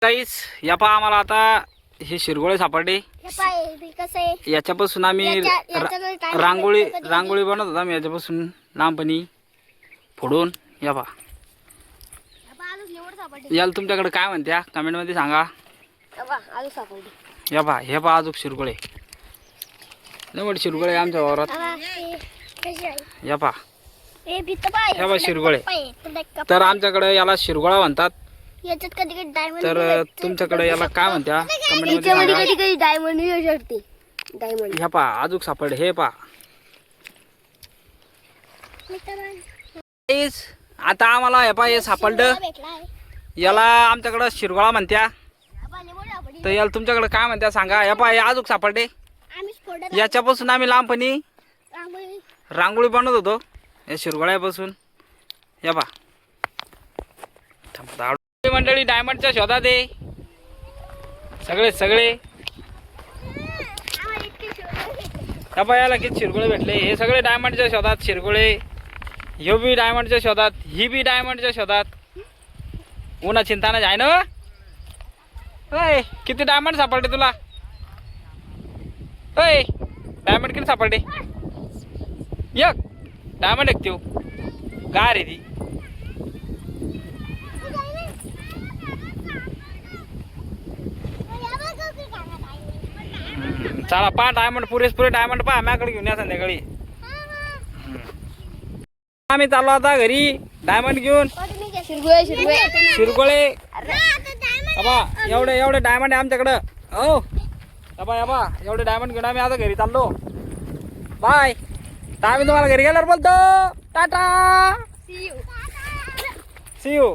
काहीच या पहा आम्हाला आता हे शिरगोळे सापडले. याच्यापासून आम्ही रांगोळी बनवत होतो आम्ही याच्यापासून लहानपणी फोडून. या पहा याला तुमच्याकडे काय म्हणत्या कमेंट मध्ये सांगा. या पहा हे पहा अजून शिरगोळे मोठे शिरगोळे आमच्या वावरात. या पहा हे पहा शिरगोळे. तर आमच्याकडे याला शिरगोळा म्हणतात. तर तुमच्याकडे याला काय म्हणत्या कमेंट मध्ये सांगा. ह्या पहा अजून सापडले. हे पहा आता आम्हाला हे पहा हे सापडलं. याला आमच्याकडे शिरगोळा म्हणत्या. तर याला तुमच्याकडे काय म्हणत्या सांगा. हे पहा हे अजून सापडले. याच्यापासून आम्ही लहानपणी रांगोळी बनवत होतो या शिरगोळ्यापासून. या पहा मंडळी डायमंडच्या शोधात आहे सगळे. या पहा याला किती शिरगोळे भेटले. हे सगळे डायमंडच्या शोधात शिरगोळे. ह्यो बी डायमंडच्या शोधात, ही बी डायमंडच्या शोधात. उन्हा चिंता नाही आहे ना. अय किती डायमंड सापडले तुला. अय डायमंड किती सापडले. एक डायमंड एक त्यो गार आहे ती. चला पहा डायमंड पुरे डायमंड पहा माझ्याकडे घेऊन या संध्याकाळी. आम्ही चाललो आता घरी डायमंड घेऊन. शिरगोळे बाबा एवढे डायमंड आहे आमच्याकडं. हो बाबा एवढे डायमंड घेऊन आम्ही आता घरी चाललो. बाय. तर आम्ही तुम्हाला घरी गेल्यावर बोलतो टाटा. C you.